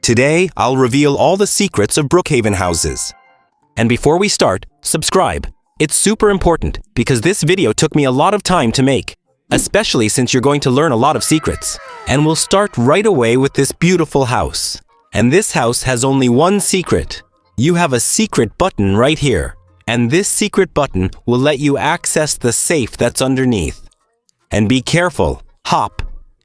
Today, I'll reveal all the secrets of Brookhaven houses. And before we start, subscribe. It's super important because this video took me a lot of time to make, especially since you're going to learn a lot of secrets. And we'll start right away with this beautiful house. And this house has only one secret. You have a secret button right here. And this secret button will let you access the safe that's underneath. And be careful, hop.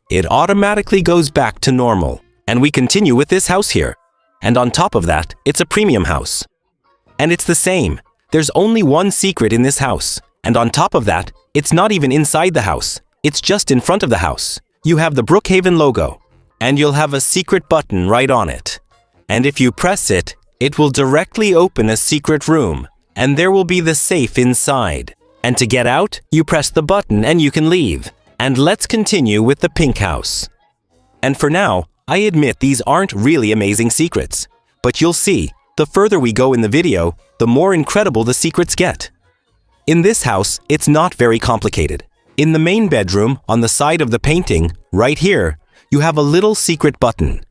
It automatically goes back to normal. And we continue with this house here. And on top of that, it's a premium house. And it's the same. There's only one secret in this house. And on top of that, it's not even inside the house. It's just in front of the house. You have the Brookhaven logo. And you'll have a secret button right on it. And if you press it, it will directly open a secret room. And there will be the safe inside. And to get out, you press the button and you can leave. And let's continue with the pink house. And for now, I admit these aren't really amazing secrets. But you'll see, the further we go in the video, the more incredible the secrets get. In this house, it's not very complicated. In the main bedroom, on the side of the painting, right here, you have a little secret button.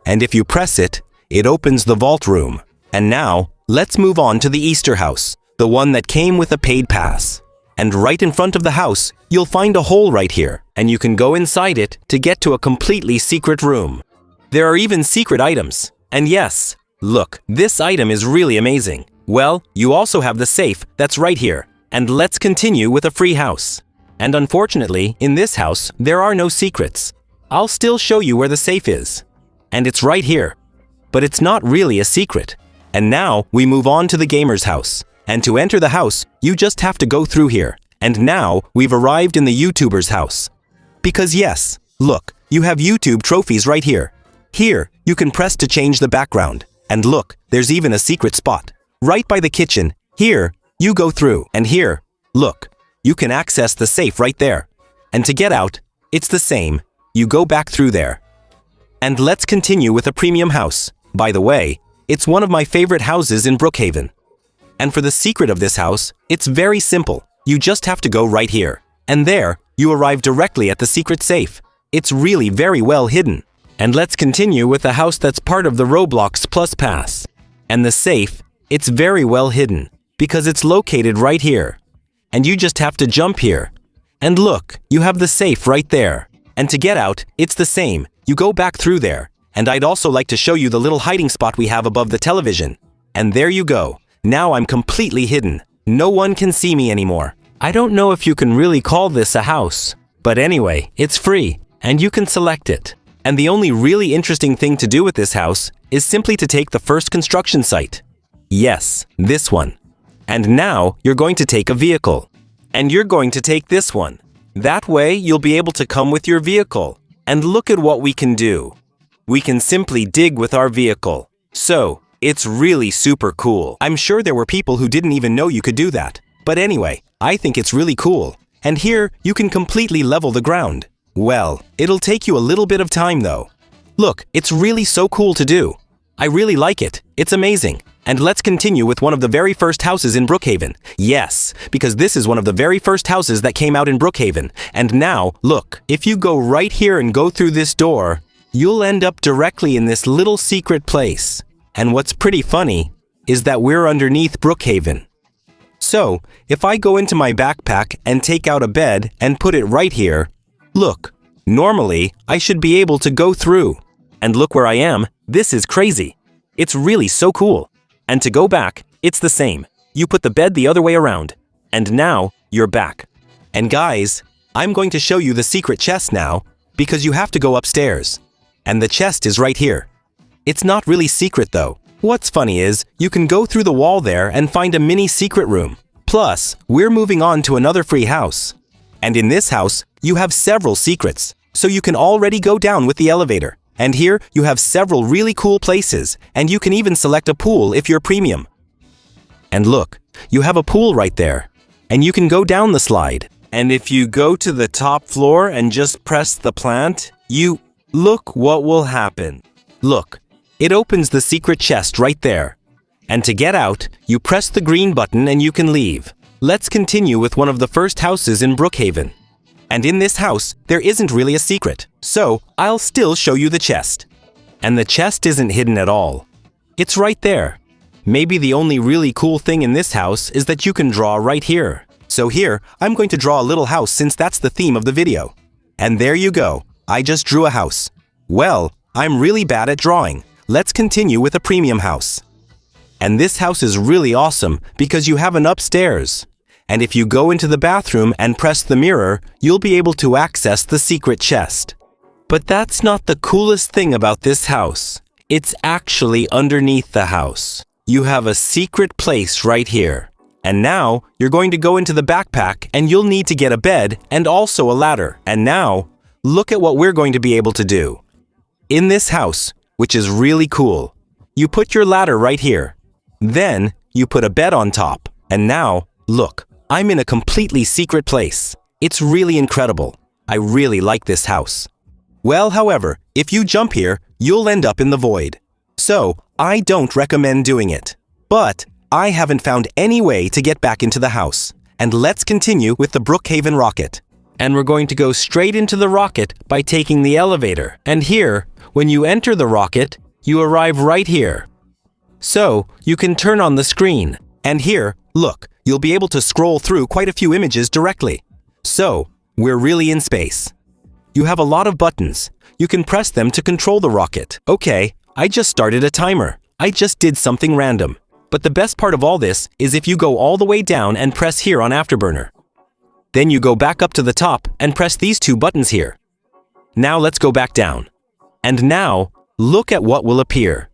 And if you press it, it opens the vault room. And now, let's move on to the Easter house, the one that came with a paid pass. And right in front of the house, you'll find a hole right here, and you can go inside it to get to a completely secret room. There are even secret items. And yes, look, this item is really amazing. Well, you also have the safe that's right here. And let's continue with a free house. And unfortunately, in this house, there are no secrets. I'll still show you where the safe is. And it's right here. But it's not really a secret. And now, we move on to the gamer's house. And to enter the house, you just have to go through here. And now, we've arrived in the YouTuber's house. Because yes, look, you have YouTube trophies right here. Here, you can press to change the background. And look, there's even a secret spot. Right by the kitchen. Here, you go through. And here, look, you can access the safe right there. And to get out, it's the same. You go back through there. And let's continue with a premium house. By the way, it's one of my favorite houses in Brookhaven. And for the secret of this house, it's very simple. You just have to go right here. And there, you arrive directly at the secret safe. It's really very well hidden. And let's continue with the house that's part of the Roblox Plus Pass. And the safe, it's very well hidden because it's located right here. And you just have to jump here. And look, you have the safe right there. And to get out, it's the same. You go back through there. And I'd also like to show you the little hiding spot we have above the television. And there you go. Now I'm completely hidden. No one can see me anymore. I don't know if you can really call this a house. But anyway, it's free. And you can select it. And the only really interesting thing to do with this house is simply to take the first construction site. Yes, this one. And now you're going to take a vehicle. And you're going to take this one. That way you'll be able to come with your vehicle. And look at what we can do. We can simply dig with our vehicle. So, it's really super cool. I'm sure there were people who didn't even know you could do that. But anyway, I think it's really cool. And here, you can completely level the ground. Well, it'll take you a little bit of time though. Look, it's really so cool to do. I really like it. It's amazing. And let's continue with one of the very first houses in Brookhaven. Yes, because this is one of the very first houses that came out in Brookhaven. And now, look, if you go right here and go through this door, you'll end up directly in this little secret place. And what's pretty funny is that we're underneath Brookhaven. So, if I go into my backpack and take out a bed and put it right here, look, normally I should be able to go through. And look where I am, this is crazy. It's really so cool. And to go back, it's the same. You put the bed the other way around. And now, you're back. And guys, I'm going to show you the secret chest now, because you have to go upstairs. And the chest is right here. It's not really secret though. What's funny is, you can go through the wall there and find a mini secret room. Plus, we're moving on to another free house. And in this house, you have several secrets, so you can already go down with the elevator. And here, you have several really cool places, and you can even select a pool if you're premium. And look, you have a pool right there. And you can go down the slide. And if you go to the top floor and just press the plant, look what will happen. Look, it opens the secret chest right there. And to get out, you press the green button and you can leave. Let's continue with one of the first houses in Brookhaven. And in this house, there isn't really a secret, so I'll still show you the chest. And the chest isn't hidden at all. It's right there. Maybe the only really cool thing in this house is that you can draw right here. So here, I'm going to draw a little house since that's the theme of the video. And there you go. I just drew a house. Well, I'm really bad at drawing. Let's continue with a premium house. And this house is really awesome because you have an upstairs. And if you go into the bathroom and press the mirror, you'll be able to access the secret chest. But that's not the coolest thing about this house. It's actually underneath the house. You have a secret place right here. And now, you're going to go into the backpack and you'll need to get a bed and also a ladder. And now, look at what we're going to be able to do. In this house, which is really cool, you put your ladder right here. Then, you put a bed on top. And now, look, I'm in a completely secret place. It's really incredible. I really like this house. Well, however, if you jump here, you'll end up in the void. So, I don't recommend doing it. But, I haven't found any way to get back into the house. And let's continue with the Brookhaven rocket. And we're going to go straight into the rocket by taking the elevator. And here, when you enter the rocket, you arrive right here. So, you can turn on the screen. And here, look, you'll be able to scroll through quite a few images directly. So, we're really in space. You have a lot of buttons. You can press them to control the rocket. Okay, I just started a timer. I just did something random. But the best part of all this is if you go all the way down and press here on Afterburner. Then you go back up to the top and press these two buttons here. Now let's go back down. And now, look at what will appear.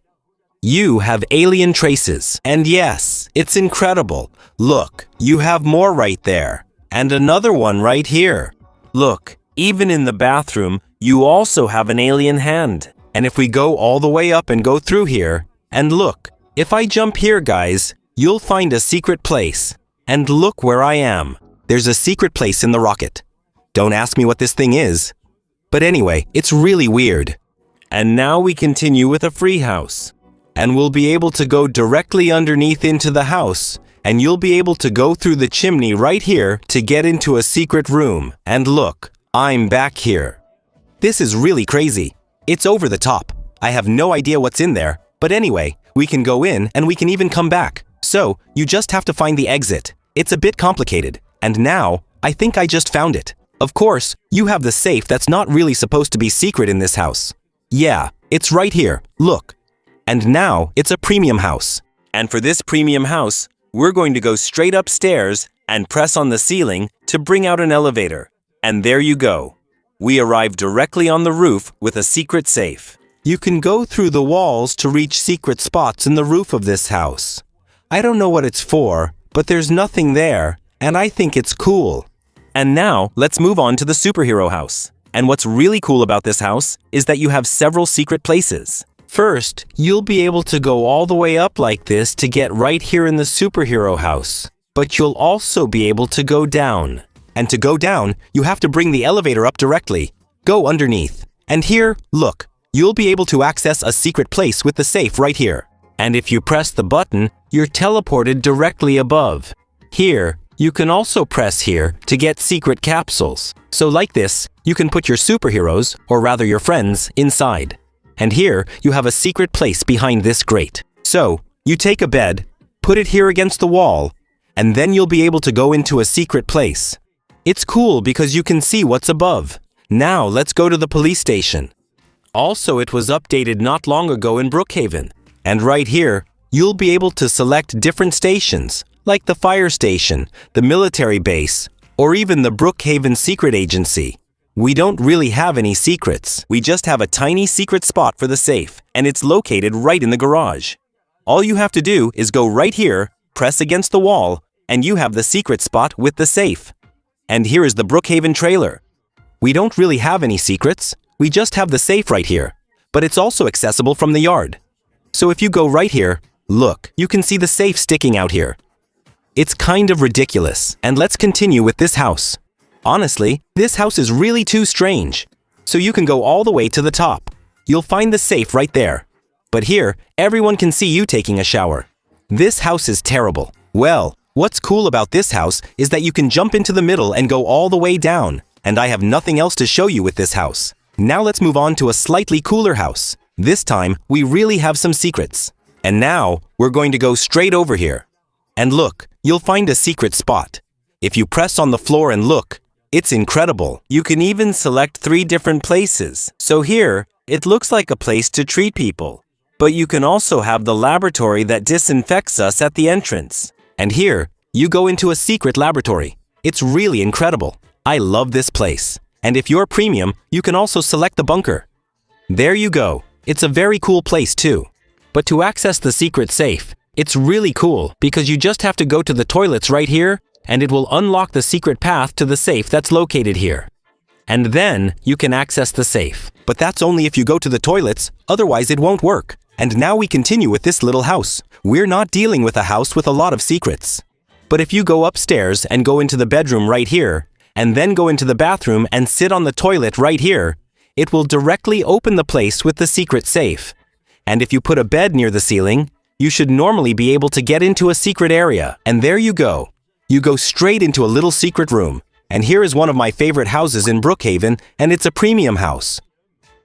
You have alien traces. And yes, it's incredible. Look, you have more right there. And another one right here. Look, even in the bathroom, you also have an alien hand. And if we go all the way up and go through here, and look, if I jump here, guys, you'll find a secret place. And look where I am. There's a secret place in the rocket. Don't ask me what this thing is. But anyway, it's really weird. And now we continue with a free house. And we'll be able to go directly underneath into the house. And you'll be able to go through the chimney right here to get into a secret room. And look, I'm back here. This is really crazy. It's over the top. I have no idea what's in there. But anyway, we can go in and we can even come back. So, you just have to find the exit. It's a bit complicated. And now, I think I just found it. Of course, you have the safe that's not really supposed to be secret in this house. Yeah, it's right here. Look. And now, it's a premium house. And for this premium house, we're going to go straight upstairs and press on the ceiling to bring out an elevator. And there you go. We arrive directly on the roof with a secret safe. You can go through the walls to reach secret spots in the roof of this house. I don't know what it's for, but there's nothing there, and I think it's cool. And now, let's move on to the superhero house. And what's really cool about this house is that you have several secret places. First, you'll be able to go all the way up like this to get right here in the superhero house. But you'll also be able to go down. And to go down, you have to bring the elevator up directly. Go underneath. And here, look, you'll be able to access a secret place with the safe right here. And if you press the button, you're teleported directly above. Here, you can also press here to get secret capsules. So like this, you can put your superheroes, or rather your friends, inside. And here, you have a secret place behind this grate. So, you take a bed, put it here against the wall, and then you'll be able to go into a secret place. It's cool because you can see what's above. Now, let's go to the police station. Also, it was updated not long ago in Brookhaven. And right here, you'll be able to select different stations, like the fire station, the military base, or even the Brookhaven Secret Agency. We don't really have any secrets. We just have a tiny secret spot for the safe, and it's located right in the garage. All you have to do is go right here, press against the wall, and you have the secret spot with the safe. And here is the Brookhaven trailer. We don't really have any secrets. We just have the safe right here, but it's also accessible from the yard. So if you go right here, look, you can see the safe sticking out here. It's kind of ridiculous, and let's continue with this house. Honestly, this house is really too strange. So you can go all the way to the top. You'll find the safe right there. But here, everyone can see you taking a shower. This house is terrible. Well, what's cool about this house is that you can jump into the middle and go all the way down. And I have nothing else to show you with this house. Now let's move on to a slightly cooler house. This time, we really have some secrets. And now, we're going to go straight over here. And look, you'll find a secret spot. If you press on the floor and look, it's incredible. You can even select 3 different places. So here, it looks like a place to treat people. But you can also have the laboratory that disinfects us at the entrance. And here, you go into a secret laboratory. It's really incredible. I love this place. And if you're premium, you can also select the bunker. There you go. It's a very cool place too. But to access the secret safe, it's really cool because you just have to go to the toilets right here and it will unlock the secret path to the safe that's located here. And then you can access the safe. But that's only if you go to the toilets, otherwise it won't work. And now we continue with this little house. We're not dealing with a house with a lot of secrets. But if you go upstairs and go into the bedroom right here, and then go into the bathroom and sit on the toilet right here, it will directly open the place with the secret safe. And if you put a bed near the ceiling, you should normally be able to get into a secret area. And there you go. You go straight into a little secret room. And here is one of my favorite houses in Brookhaven, and it's a premium house.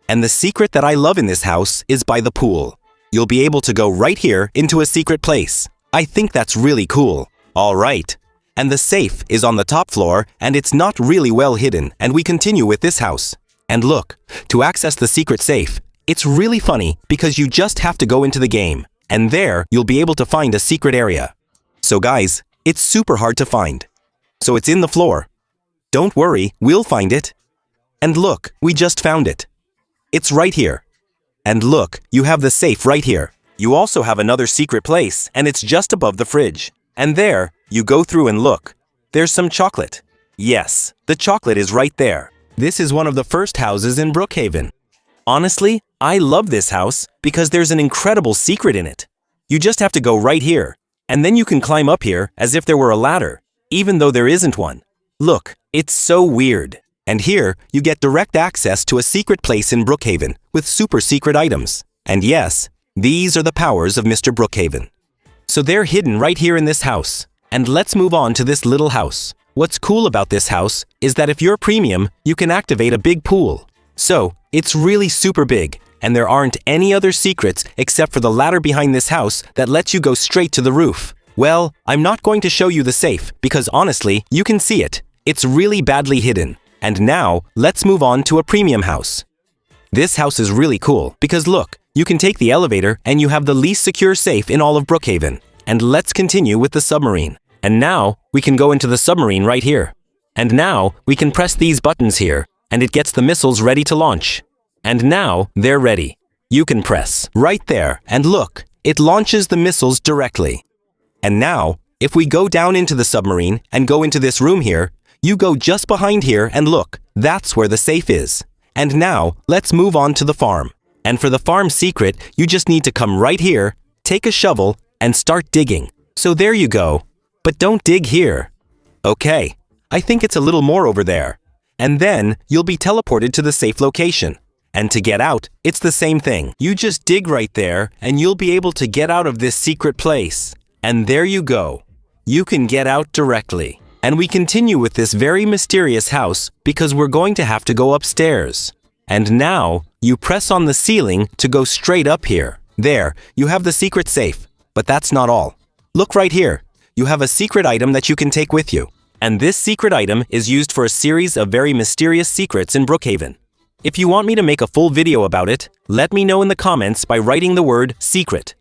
And the secret that I love in this house is by the pool. You'll be able to go right here into a secret place. I think that's really cool. All right. And the safe is on the top floor, and it's not really well hidden, and we continue with this house. And look, to access the secret safe, it's really funny because you just have to go into the game, and there you'll be able to find a secret area. So guys, it's super hard to find. So it's in the floor. Don't worry, we'll find it. And look, we just found it. It's right here. And look, you have the safe right here. You also have another secret place, and it's just above the fridge. And there, you go through and look. There's some chocolate. Yes, the chocolate is right there. This is one of the first houses in Brookhaven. Honestly, I love this house because there's an incredible secret in it. You just have to go right here, and then you can climb up here as if there were a ladder, even though there isn't one. Look, it's so weird. And here, you get direct access to a secret place in Brookhaven with super secret items. And yes, these are the powers of Mr. Brookhaven. So they're hidden right here in this house. And let's move on to this little house. What's cool about this house is that if you're premium, you can activate a big pool. So, it's really super big, and there aren't any other secrets except for the ladder behind this house that lets you go straight to the roof. Well, I'm not going to show you the safe because honestly, you can see it. It's really badly hidden. And now, let's move on to a premium house. This house is really cool because look, you can take the elevator and you have the least secure safe in all of Brookhaven. And let's continue with the submarine. And now, we can go into the submarine right here. And now, we can press these buttons here, and it gets the missiles ready to launch. And now, they're ready. You can press right there, and look, it launches the missiles directly. And now, if we go down into the submarine and go into this room here, you go just behind here and look, that's where the safe is. And now, let's move on to the farm. And for the farm secret, you just need to come right here, take a shovel, and start digging. So there you go. But don't dig here. Okay, I think it's a little more over there. And then, you'll be teleported to the safe location. And to get out, it's the same thing. You just dig right there, and you'll be able to get out of this secret place. And there you go. You can get out directly. And we continue with this very mysterious house because we're going to have to go upstairs. And now, you press on the ceiling to go straight up here. There, you have the secret safe. But that's not all. Look right here. You have a secret item that you can take with you. And this secret item is used for a series of very mysterious secrets in Brookhaven. If you want me to make a full video about it, let me know in the comments by writing the word secret.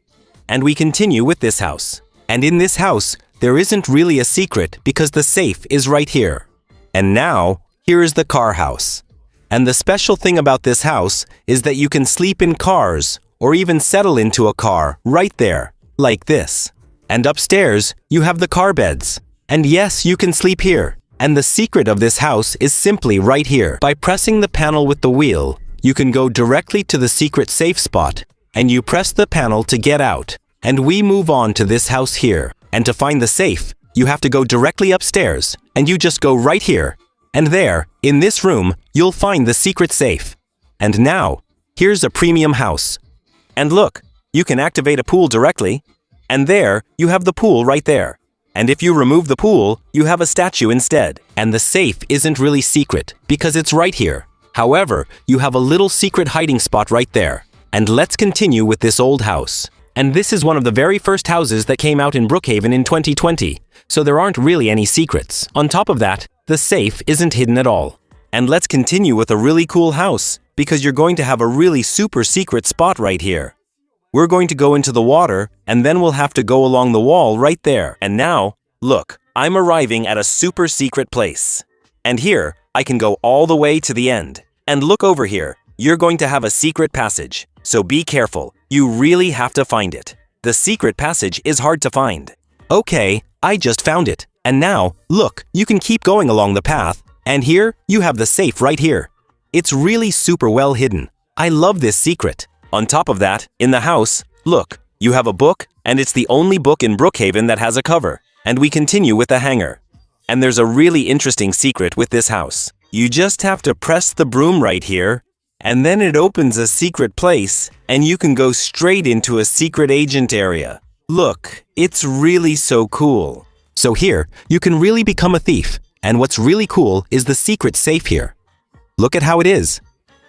And we continue with this house. And in this house, there isn't really a secret because the safe is right here. And now, here is the car house. And the special thing about this house is that you can sleep in cars or even settle into a car right there, like this. And upstairs, you have the car beds. And yes, you can sleep here. And the secret of this house is simply right here. By pressing the panel with the wheel, you can go directly to the secret safe spot, and you press the panel to get out. And we move on to this house here. And to find the safe, you have to go directly upstairs, and you just go right here. And there, in this room, you'll find the secret safe. And now, here's a premium house. And look, you can activate a pool directly. And there, you have the pool right there. And if you remove the pool, you have a statue instead. And the safe isn't really secret, because it's right here. However, you have a little secret hiding spot right there. And let's continue with this old house. And this is one of the very first houses that came out in Brookhaven in 2020, so there aren't really any secrets. On top of that, the safe isn't hidden at all. And let's continue with a really cool house, because you're going to have a really super secret spot right here. We're going to go into the water, and then we'll have to go along the wall right there. And now, look, I'm arriving at a super secret place. And here, I can go all the way to the end. And look over here, you're going to have a secret passage. So be careful, you really have to find it. The secret passage is hard to find. Okay, I just found it. And now, look, you can keep going along the path. And here, you have the safe right here. It's really super well hidden. I love this secret. On top of that, in the house, look, you have a book, and it's the only book in Brookhaven that has a cover. And we continue with the hanger. And there's a really interesting secret with this house. You just have to press the broom right here, and then it opens a secret place, and you can go straight into a secret agent area. Look, it's really so cool. So here, you can really become a thief. And what's really cool is the secret safe here. Look at how it is.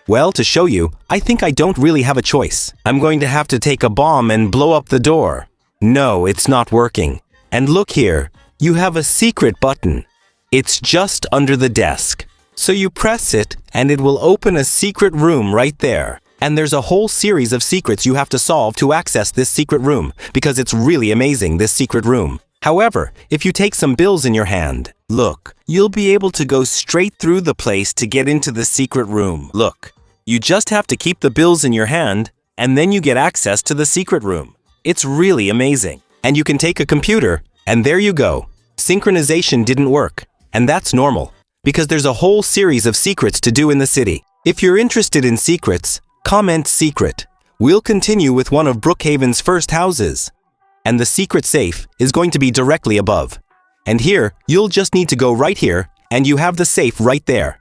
Well, to show you, I think I don't really have a choice. I'm going to have to take a bomb and blow up the door. No, it's not working. And look here, you have a secret button. It's just under the desk. So you press it, and it will open a secret room right there. And there's a whole series of secrets you have to solve to access this secret room, because it's really amazing, this secret room. However, if you take some bills in your hand, look, you'll be able to go straight through the place to get into the secret room. Look, you just have to keep the bills in your hand, and then you get access to the secret room. It's really amazing. And you can take a computer, and there you go. Synchronization didn't work, and that's normal, because there's a whole series of secrets to do in the city. If you're interested in secrets, comment secret. We'll continue with one of Brookhaven's first houses. And the secret safe is going to be directly above. And here, you'll just need to go right here, and you have the safe right there.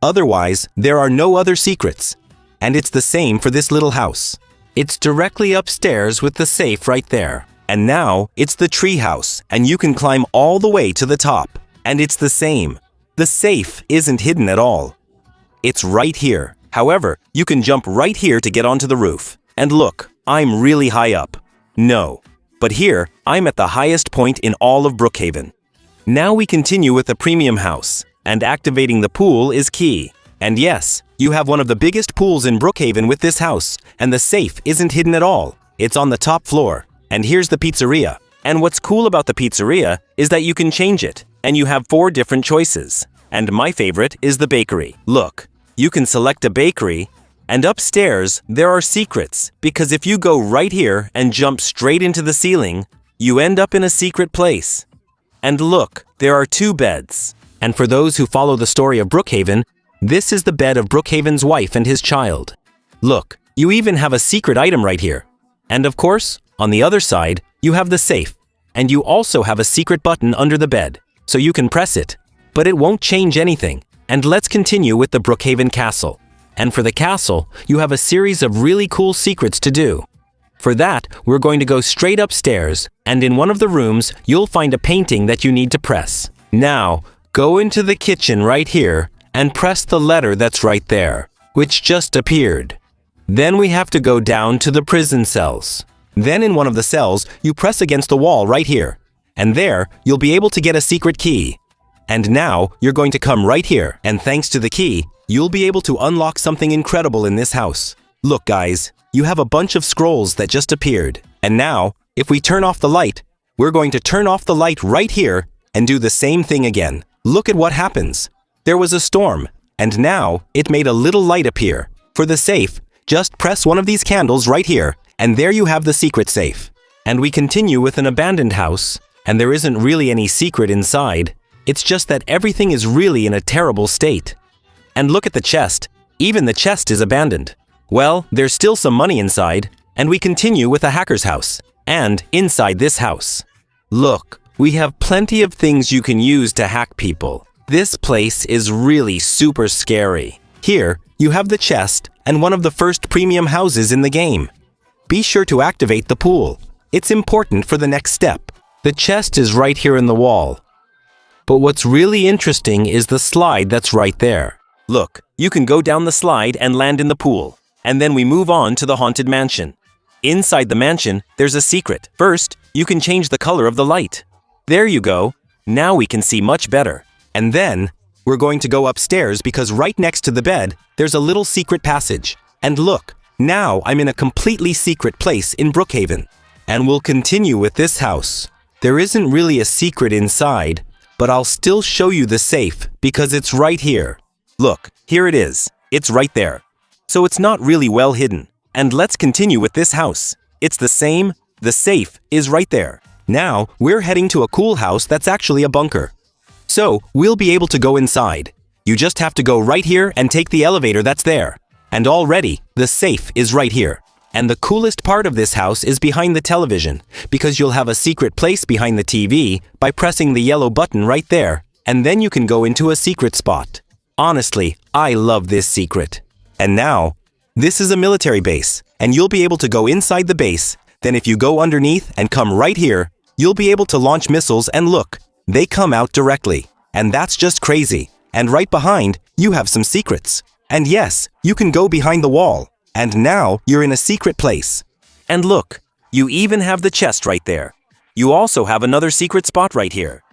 Otherwise, there are no other secrets. And it's the same for this little house. It's directly upstairs with the safe right there. And now, it's the tree house, and you can climb all the way to the top. And it's the same. The safe isn't hidden at all. It's right here. However, you can jump right here to get onto the roof. And look, I'm really high up. No. But here, I'm at the highest point in all of Brookhaven. Now we continue with the premium house, and activating the pool is key. And yes, you have one of the biggest pools in Brookhaven with this house, and the safe isn't hidden at all. It's on the top floor. And here's the pizzeria. And what's cool about the pizzeria is that you can change it, and you have 4 different choices. And my favorite is the bakery. Look, you can select a bakery. And upstairs, there are secrets, because if you go right here and jump straight into the ceiling, you end up in a secret place. And look, there are 2 beds. And for those who follow the story of Brookhaven, this is the bed of Brookhaven's wife and his child. Look, you even have a secret item right here. And of course, on the other side, you have the safe. And you also have a secret button under the bed, so you can press it. But it won't change anything. And let's continue with the Brookhaven Castle. And for the castle, you have a series of really cool secrets to do. For that, we're going to go straight upstairs, and in one of the rooms, you'll find a painting that you need to press. Now, go into the kitchen right here, and press the letter that's right there, which just appeared. Then we have to go down to the prison cells. Then in one of the cells, you press against the wall right here, and there, you'll be able to get a secret key. And now, you're going to come right here, and thanks to the key, you'll be able to unlock something incredible in this house. Look guys, you have a bunch of scrolls that just appeared. And now, if we turn off the light, we're going to turn off the light right here and do the same thing again. Look at what happens. There was a storm, and now it made a little light appear. For the safe, just press one of these candles right here, and there you have the secret safe. And we continue with an abandoned house, and there isn't really any secret inside. It's just that everything is really in a terrible state. And look at the chest. Even the chest is abandoned. Well, there's still some money inside, and we continue with a hacker's house. And inside this house, look, we have plenty of things you can use to hack people. This place is really super scary. Here, you have the chest and one of the first premium houses in the game. Be sure to activate the pool. It's important for the next step. The chest is right here in the wall. But what's really interesting is the slide that's right there. Look, you can go down the slide and land in the pool. and then we move on to the haunted mansion. Inside the mansion, there's a secret. First, you can change the color of the light. There you go. Now we can see much better. And then, we're going to go upstairs because right next to the bed, there's a little secret passage. And look, now I'm in a completely secret place in Brookhaven. And we'll continue with this house. There isn't really a secret inside, but I'll still show you the safe because it's right here. Look, here it is. It's right there. So it's not really well hidden. And let's continue with this house. It's the same. The safe is right there. Now, we're heading to a cool house that's actually a bunker. So, we'll be able to go inside. You just have to go right here and take the elevator that's there. And already, the safe is right here. And the coolest part of this house is behind the television, because you'll have a secret place behind the TV by pressing the yellow button right there, and then you can go into a secret spot. Honestly, I love this secret. And now, this is a military base, and you'll be able to go inside the base. Then if you go underneath and come right here, you'll be able to launch missiles and look, they come out directly. And that's just crazy. And right behind, you have some secrets. And yes, you can go behind the wall. And now you're in a secret place. And look, you even have the chest right there. You also have another secret spot right here.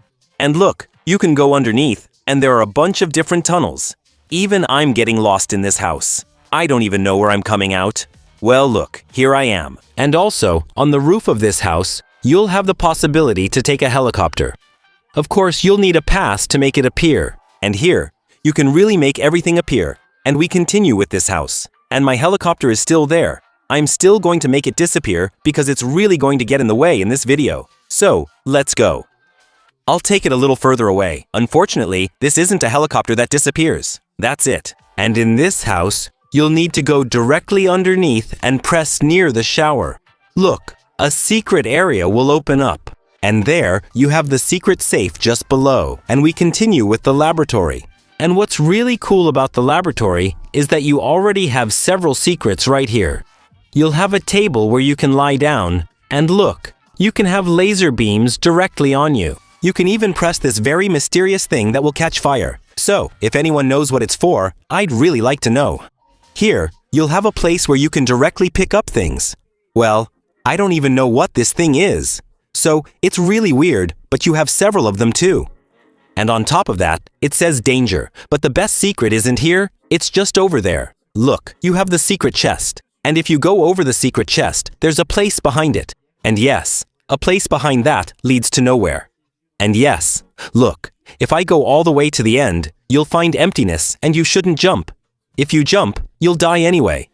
And look, you can go underneath, and there are a bunch of different tunnels. Even I'm getting lost in this house. I don't even know where I'm coming out. Well, look, here I am. And also, on the roof of this house, you'll have the possibility to take a helicopter. Of course, you'll need a pass to make it appear. And here, you can really make everything appear. And we continue with this house. And my helicopter is still there. I'm still going to make it disappear because it's really going to get in the way in this video. So, let's go. I'll take it a little further away. Unfortunately, this isn't a helicopter that disappears. That's it. And in this house, you'll need to go directly underneath and press near the shower. Look, a secret area will open up. And there, you have the secret safe just below. And we continue with the laboratory. And what's really cool about the laboratory is that you already have several secrets right here. You'll have a table where you can lie down. And look, you can have laser beams directly on you. You can even press this very mysterious thing that will catch fire. So, if anyone knows what it's for, I'd really like to know. Here, you'll have a place where you can directly pick up things. Well, I don't even know what this thing is. So, it's really weird, but you have several of them too. And on top of that, it says danger, but the best secret isn't here, it's just over there. Look, you have the secret chest. And if you go over the secret chest, there's a place behind it. And yes, a place behind that leads to nowhere. And yes, look, if I go all the way to the end, you'll find emptiness and you shouldn't jump. If you jump, you'll die anyway.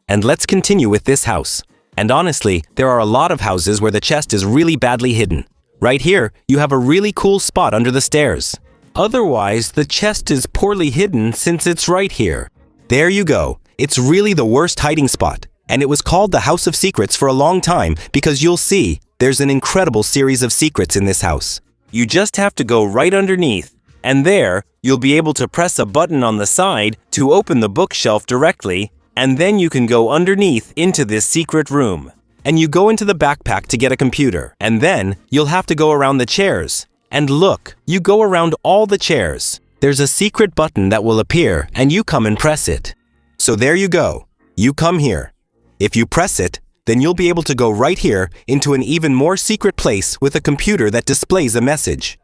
And let's continue with this house. And honestly, there are a lot of houses where the chest is really badly hidden. Right here, you have a really cool spot under the stairs. Otherwise, the chest is poorly hidden since it's right here. There you go. It's really the worst hiding spot. And it was called the House of Secrets for a long time because you'll see, there's an incredible series of secrets in this house. You just have to go right underneath. And there, you'll be able to press a button on the side to open the bookshelf directly, and then you can go underneath into this secret room. And you go into the backpack to get a computer, and then you'll have to go around the chairs. And look, you go around all the chairs. There's a secret button that will appear, and you come and press it. So there you go. You come here. If you press it, then you'll be able to go right here into an even more secret place with a computer that displays a message.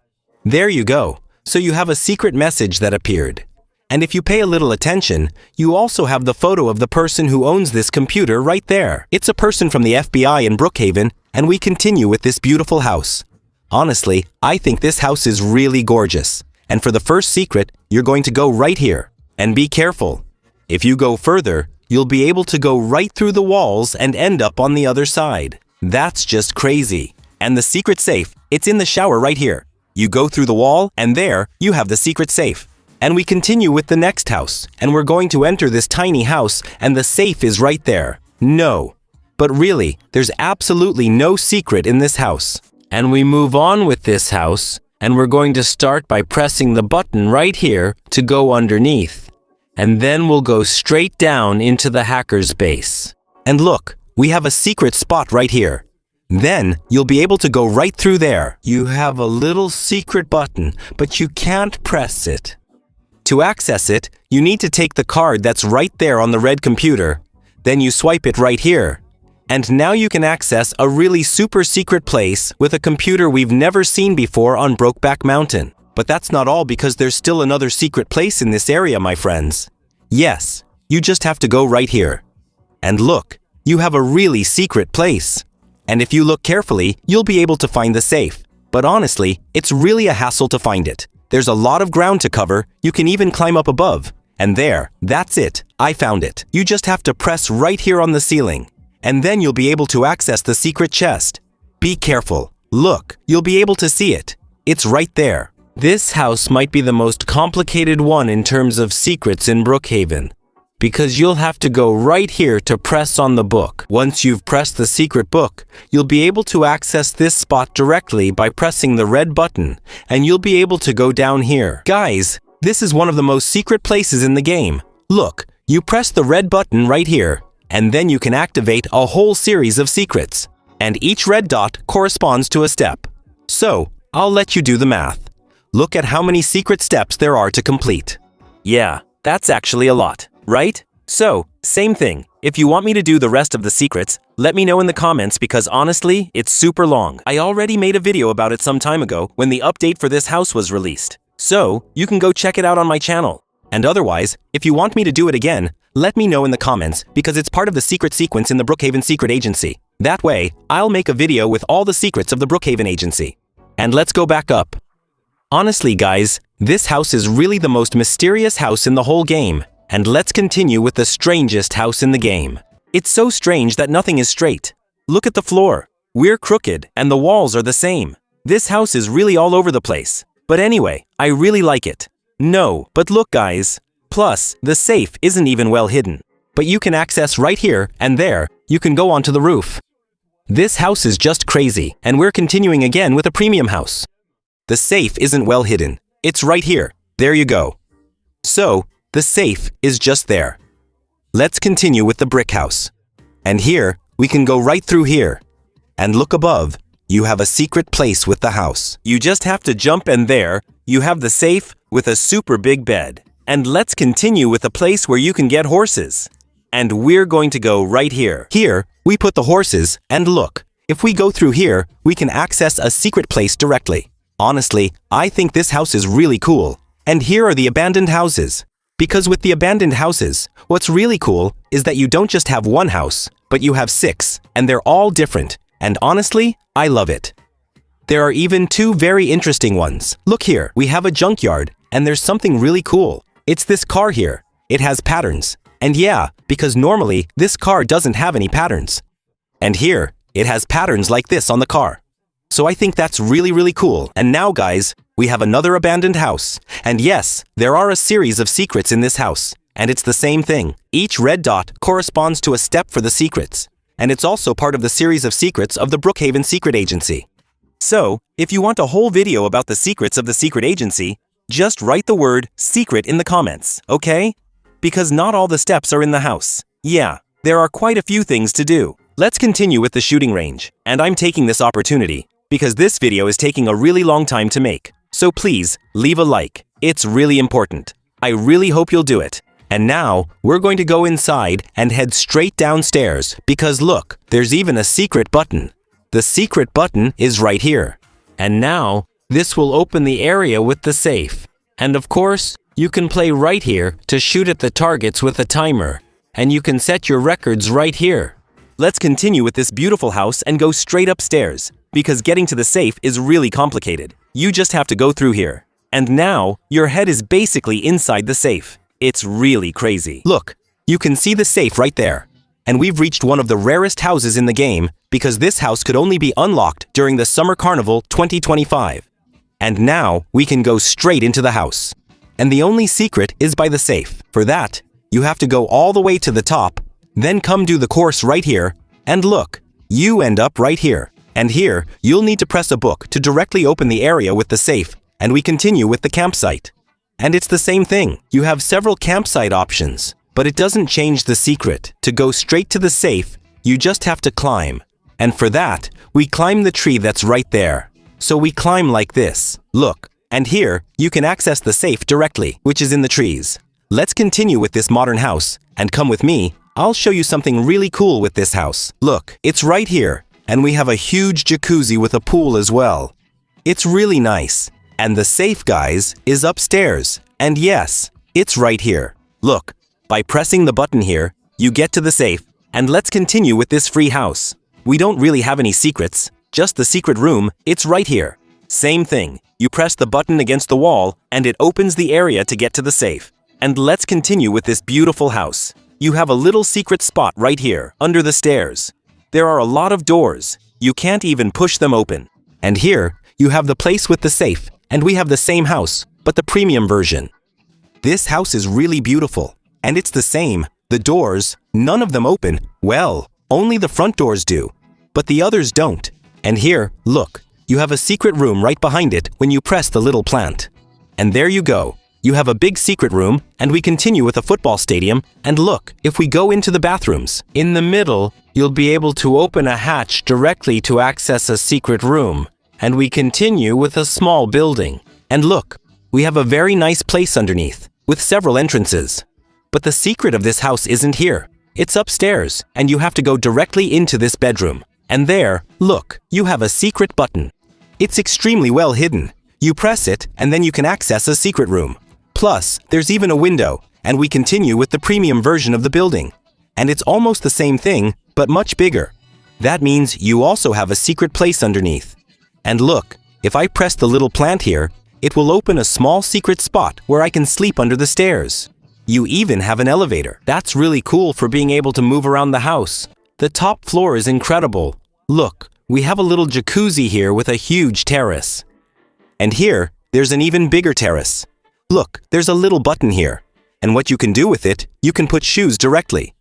There you go. So you have a secret message that appeared. And if you pay a little attention, you also have the photo of the person who owns this computer right there. It's a person from the FBI in Brookhaven, and we continue with this beautiful house. Honestly, I think this house is really gorgeous. And for the first secret, you're going to go right here. And be careful. If you go further, you'll be able to go right through the walls and end up on the other side. That's just crazy. And the secret safe, it's in the shower right here. You go through the wall, and there, you have the secret safe. And we continue with the next house, and we're going to enter this tiny house, and the safe is right there. No. But really, there's absolutely no secret in this house. And we move on with this house, and we're going to start by pressing the button right here to go underneath. And then we'll go straight down into the hacker's base. And look, we have a secret spot right here. Then, you'll be able to go right through there. You have a little secret button, but you can't press it. To access it, you need to take the card that's right there on the red computer. then you swipe it right here. And now you can access a really super secret place with a computer we've never seen before on Brokeback Mountain. But that's not all, because there's still another secret place in this area, my friends. Yes, you just have to go right here. And look, you have a really secret place. And if you look carefully, you'll be able to find the safe. But honestly, it's really a hassle to find it. There's a lot of ground to cover, you can even climb up above. And there, that's it, I found it. You just have to press right here on the ceiling. And then you'll be able to access the secret chest. Be careful. Look, you'll be able to see it. It's right there. This house might be the most complicated one in terms of secrets in Brookhaven, because you'll have to go right here to press on the book. Once you've pressed the secret book, you'll be able to access this spot directly by pressing the red button, and you'll be able to go down here. Guys, this is one of the most secret places in the game. Look, you press the red button right here, and then you can activate a whole series of secrets. And each red dot corresponds to a step. So, I'll let you do the math. Look at how many secret steps there are to complete. Yeah, that's actually a lot, right? So, same thing. If you want me to do the rest of the secrets, let me know in the comments, because honestly, it's super long. I already made a video about it some time ago when the update for this house was released. So, you can go check it out on my channel. And otherwise, if you want me to do it again, let me know in the comments, because it's part of the secret sequence in the Brookhaven Secret Agency. That way, I'll make a video with all the secrets of the Brookhaven Agency. And let's go back up. Honestly, guys, this house is really the most mysterious house in the whole game. And let's continue with the strangest house in the game. It's so strange that nothing is straight. Look at the floor. We're crooked, and the walls are the same. This house is really all over the place. But anyway, I really like it. No, but look, guys. Plus, the safe isn't even well hidden. But you can access right here, and there, you can go onto the roof. This house is just crazy, and we're continuing again with a premium house. The safe isn't well hidden. It's right here. There you go. So, the safe is just there. Let's continue with the brick house. And here, we can go right through here. And look above, you have a secret place with the house. You just have to jump, and there, you have the safe with a super big bed. And let's continue with a place where you can get horses. And we're going to go right here. Here, we put the horses, and look, if we go through here, we can access a secret place directly. Honestly, I think this house is really cool. And here are the abandoned houses. Because with the abandoned houses, what's really cool is that you don't just have one house, but you have 6, and they're all different. And honestly, I love it. There are even 2 very interesting ones. Look here, we have a junkyard, and there's something really cool. It's this car here. It has patterns. And yeah, because normally, this car doesn't have any patterns. And here, it has patterns like this on the car. So I think that's really cool. And now, guys, we have another abandoned house. And yes, there are a series of secrets in this house. And it's the same thing. Each red dot corresponds to a step for the secrets. And it's also part of the series of secrets of the Brookhaven Secret Agency. So, if you want a whole video about the secrets of the Secret Agency, just write the word secret in the comments, okay? Because not all the steps are in the house. Yeah, there are quite a few things to do. Let's continue with the shooting range. And I'm taking this opportunity, because this video is taking a really long time to make. So please, leave a like. It's really important. I really hope you'll do it. And now, we're going to go inside and head straight downstairs, because look, there's even a secret button. The secret button is right here. And now, this will open the area with the safe. And of course, you can play right here to shoot at the targets with a timer. And you can set your records right here. Let's continue with this beautiful house and go straight upstairs, because getting to the safe is really complicated. You just have to go through here. And now, your head is basically inside the safe. It's really crazy. Look, you can see the safe right there. And we've reached one of the rarest houses in the game, because this house could only be unlocked during the Summer Carnival 2025. And now, we can go straight into the house. And the only secret is by the safe. For that, you have to go all the way to the top, then come do the course right here, and look, you end up right here. And here, you'll need to press a book to directly open the area with the safe, and we continue with the campsite. And it's the same thing. You have several campsite options, but it doesn't change the secret. To go straight to the safe, you just have to climb. And for that, we climb the tree that's right there. So we climb like this. Look, and here, you can access the safe directly, which is in the trees. Let's continue with this modern house, and come with me, I'll show you something really cool with this house. Look, it's right here, and we have a huge jacuzzi with a pool as well. It's really nice. And the safe, guys, is upstairs. And yes, it's right here. Look, by pressing the button here, you get to the safe. And let's continue with this free house. We don't really have any secrets, just the secret room. It's right here. Same thing. You press the button against the wall, and it opens the area to get to the safe. And let's continue with this beautiful house. You have a little secret spot right here, under the stairs. There are a lot of doors. You can't even push them open. And here, you have the place with the safe, and we have the same house, but the premium version. This house is really beautiful, and it's the same. The doors, none of them open. Well, only the front doors do, but the others don't. And here, look, you have a secret room right behind it when you press the little plant. And there you go. You have a big secret room, and we continue with a football stadium. And look, if we go into the bathrooms, in the middle, you'll be able to open a hatch directly to access a secret room. And we continue with a small building. And look, we have a very nice place underneath, with several entrances. But the secret of this house isn't here. It's upstairs, and you have to go directly into this bedroom. And there, look, you have a secret button. It's extremely well hidden. You press it, and then you can access a secret room. Plus, there's even a window, and we continue with the premium version of the building. And it's almost the same thing, but much bigger. That means you also have a secret place underneath. And look, if I press the little plant here, it will open a small secret spot where I can sleep under the stairs. You even have an elevator. That's really cool for being able to move around the house. The top floor is incredible. Look, we have a little jacuzzi here with a huge terrace. And here, there's an even bigger terrace. Look, there's a little button here. And what you can do with it, you can put shoes directly.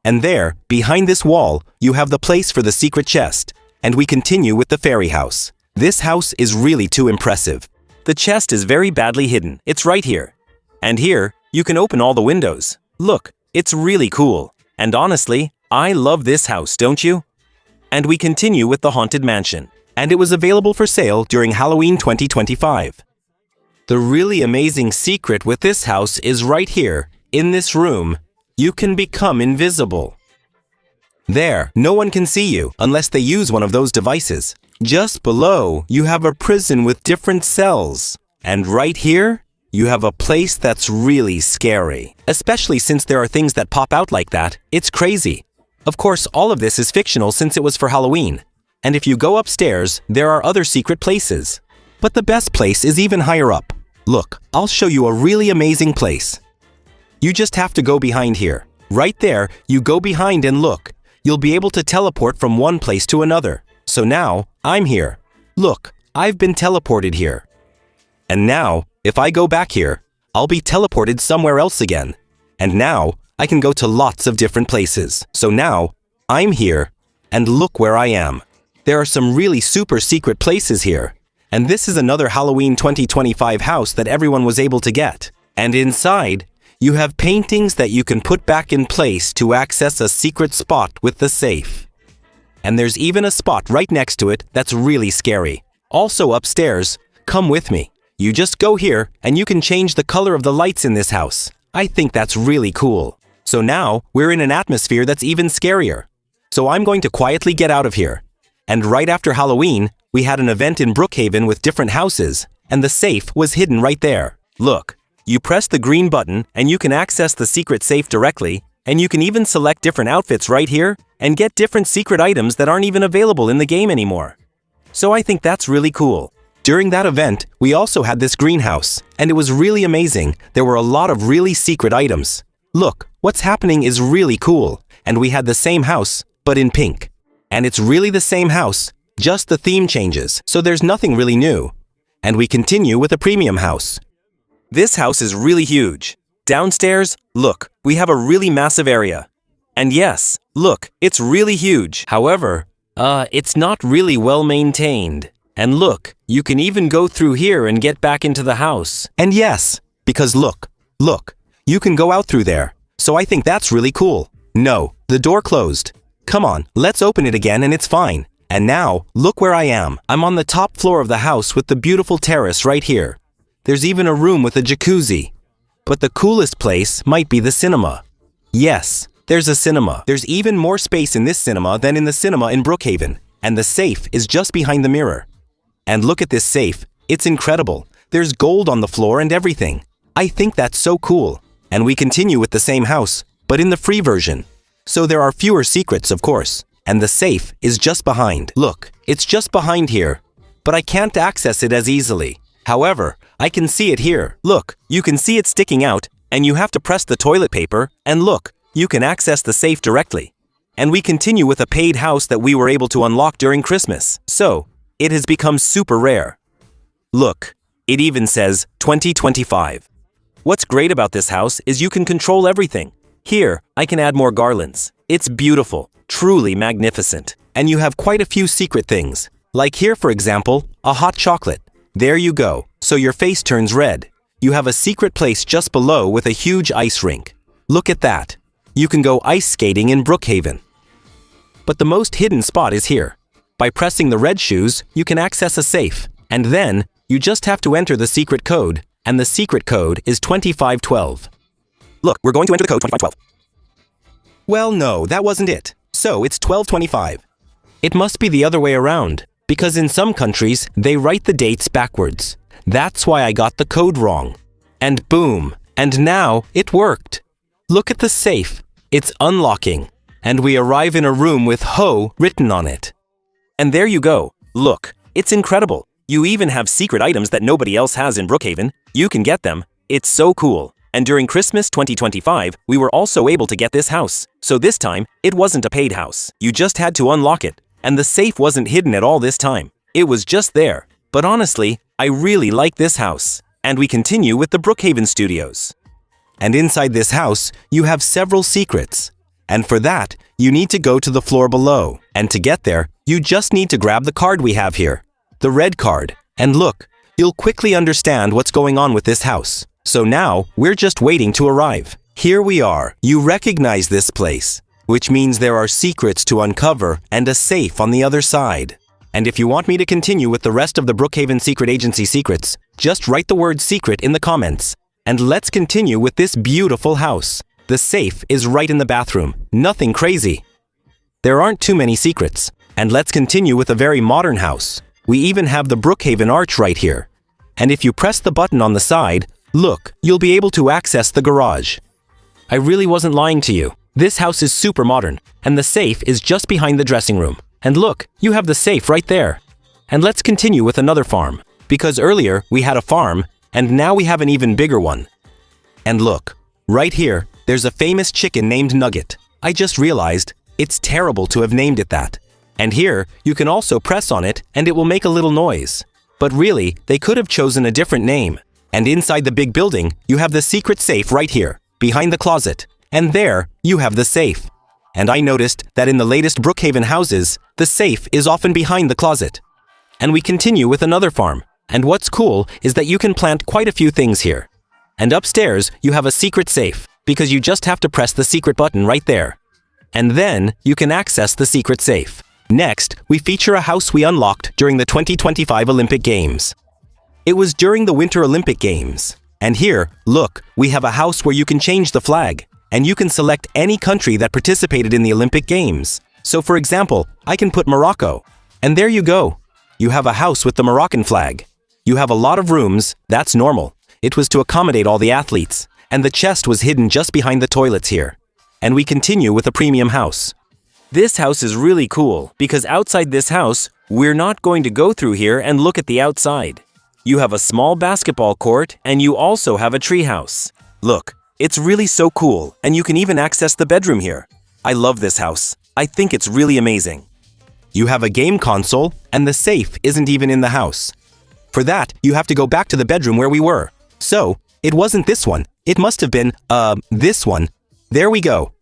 And there, behind this wall, you have the place for the secret chest. And we continue with the fairy house. This house is really too impressive. The chest is very badly hidden. It's right here. And here, you can open all the windows. Look, it's really cool. And honestly, I love this house, don't you? And we continue with the Haunted Mansion. And it was available for sale during Halloween 2025. The really amazing secret with this house is right here, in this room. You can become invisible. There, no one can see you unless they use one of those devices. Just below, you have a prison with different cells. And right here, you have a place that's really scary. Especially since there are things that pop out like that. It's crazy. Of course, all of this is fictional since it was for Halloween. And if you go upstairs, there are other secret places. But the best place is even higher up. Look, I'll show you a really amazing place. You just have to go behind here. Right there, you go behind and look. You'll be able to teleport from one place to another. So now, I'm here. Look, I've been teleported here. And now, if I go back here, I'll be teleported somewhere else again. And now, I can go to lots of different places. So now, I'm here, and look where I am. There are some really super secret places here. And this is another Halloween 2025 house that everyone was able to get. And inside, you have paintings that you can put back in place to access a secret spot with the safe. And there's even a spot right next to it that's really scary. Also upstairs, come with me. You just go here and you can change the color of the lights in this house. I think that's really cool. So now, we're in an atmosphere that's even scarier. So I'm going to quietly get out of here. And right after Halloween, we had an event in Brookhaven with different houses, and the safe was hidden right there. Look, you press the green button and you can access the secret safe directly, and you can even select different outfits right here and get different secret items that aren't even available in the game anymore. So I think that's really cool. During that event, we also had this greenhouse, and it was really amazing. There were a lot of really secret items. Look, what's happening is really cool, and we had the same house, but in pink. And it's really the same house, just the theme changes, so there's nothing really new. And we continue with a premium house. This house is really huge. Downstairs, look, we have a really massive area. And yes, look, it's really huge. However, it's not really well maintained. And look, you can even go through here and get back into the house. And yes, because look, you can go out through there. So I think that's really cool. No, the door closed. Come on, let's open it again and it's fine. And now, look where I am. I'm on the top floor of the house with the beautiful terrace right here. There's even a room with a jacuzzi. But the coolest place might be the cinema. Yes, there's a cinema. There's even more space in this cinema than in the cinema in Brookhaven. And the safe is just behind the mirror. And look at this safe. It's incredible. There's gold on the floor and everything. I think that's so cool. And we continue with the same house, but in the free version. So there are fewer secrets, of course. And the safe is just behind. Look, it's just behind here. But I can't access it as easily. However, I can see it here. Look, you can see it sticking out, and you have to press the toilet paper, and look, you can access the safe directly. And we continue with a paid house that we were able to unlock during Christmas. So, it has become super rare. Look, it even says 2025. What's great about this house is you can control everything. Here, I can add more garlands. It's beautiful, truly magnificent. And you have quite a few secret things. Like here, for example, a hot chocolate. There you go, so your face turns red. You have a secret place just below with a huge ice rink. Look at that. You can go ice skating in Brookhaven. But the most hidden spot is here. By pressing the red shoes, you can access a safe. And then, you just have to enter the secret code, and the secret code is 2512. Look, we're going to enter the code 2512. Well, no, that wasn't it. So, it's 1225. It must be the other way around, because in some countries, they write the dates backwards. That's why I got the code wrong. And boom, and now it worked. Look at the safe. It's unlocking. And we arrive in a room with Ho written on it. And there you go. Look, it's incredible. You even have secret items that nobody else has in Brookhaven. You can get them. It's so cool. And during Christmas 2025, we were also able to get this house. So this time, it wasn't a paid house. You just had to unlock it. And the safe wasn't hidden at all this time. It was just there. But honestly, I really like this house. And we continue with the Brookhaven Studios. And inside this house, you have several secrets. And for that, you need to go to the floor below. And to get there, you just need to grab the card we have here. The red card. And look, you'll quickly understand what's going on with this house. So now, we're just waiting to arrive. Here we are. You recognize this place, which means there are secrets to uncover and a safe on the other side. And if you want me to continue with the rest of the Brookhaven Secret Agency secrets, just write the word secret in the comments. And let's continue with this beautiful house. The safe is right in the bathroom. Nothing crazy. There aren't too many secrets. And let's continue with a very modern house. We even have the Brookhaven arch right here. And if you press the button on the side, look, you'll be able to access the garage. I really wasn't lying to you. This house is super modern, and the safe is just behind the dressing room. And look, you have the safe right there. And let's continue with another farm. Because earlier, we had a farm, and now we have an even bigger one. And look, right here, there's a famous chicken named Nugget. I just realized, it's terrible to have named it that. And here, you can also press on it, and it will make a little noise. But really, they could have chosen a different name. And inside the big building, you have the secret safe right here, behind the closet. And there, you have the safe. And I noticed that in the latest Brookhaven houses, the safe is often behind the closet. And we continue with another farm. And what's cool is that you can plant quite a few things here. And upstairs, you have a secret safe, because you just have to press the secret button right there. And then, you can access the secret safe. Next, we feature a house we unlocked during the 2025 Olympic Games. It was during the Winter Olympic Games. And here, look, we have a house where you can change the flag. And you can select any country that participated in the Olympic Games. So for example, I can put Morocco. And there you go. You have a house with the Moroccan flag. You have a lot of rooms, that's normal. It was to accommodate all the athletes. And the chest was hidden just behind the toilets here. And we continue with a premium house. This house is really cool because outside this house, we're not going to go through here and look at the outside. You have a small basketball court and you also have a treehouse. Look, it's really so cool and you can even access the bedroom here. I love this house. I think it's really amazing. You have a game console and the safe isn't even in the house. For that, you have to go back to the bedroom where we were. So, it wasn't this one. It must have been, this one. There we go.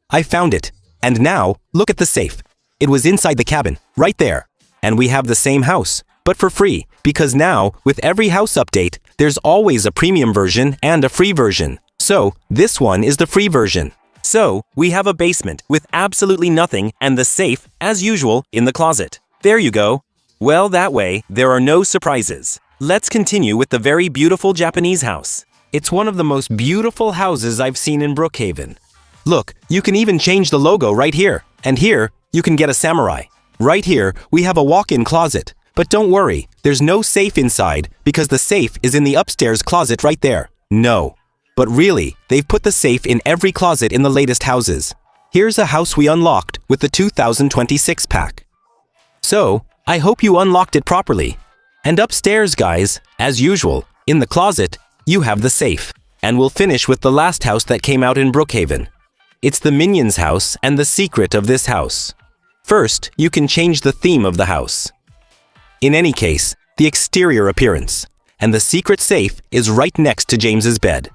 I found it. And now, look at the safe. It was inside the cabin, right there. And we have the same house, but for free. Because now, with every house update, there's always a premium version and a free version. So, this one is the free version. So, we have a basement with absolutely nothing and the safe, as usual, in the closet. There you go. Well, that way, there are no surprises. Let's continue with the very beautiful Japanese house. It's one of the most beautiful houses I've seen in Brookhaven. Look, you can even change the logo right here. And here, you can get a samurai. Right here, we have a walk-in closet. But don't worry, there's no safe inside because the safe is in the upstairs closet right there. No. But really, they've put the safe in every closet in the latest houses. Here's a house we unlocked with the 2026 pack. So, I hope you unlocked it properly. And upstairs, guys, as usual, in the closet, you have the safe. And we'll finish with the last house that came out in Brookhaven. It's the Minions house and the secret of this house. First, you can change the theme of the house. In any case, the exterior appearance. And the secret safe is right next to James's bed.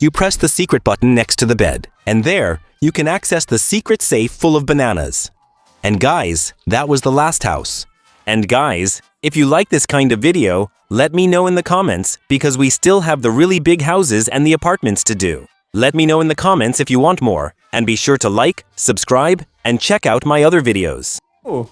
You press the secret button next to the bed, and there, you can access the secret safe full of bananas. And guys, that was the last house. And guys, if you like this kind of video, let me know in the comments because we still have the really big houses and the apartments to do. Let me know in the comments if you want more, and be sure to like, subscribe, and check out my other videos. Oh.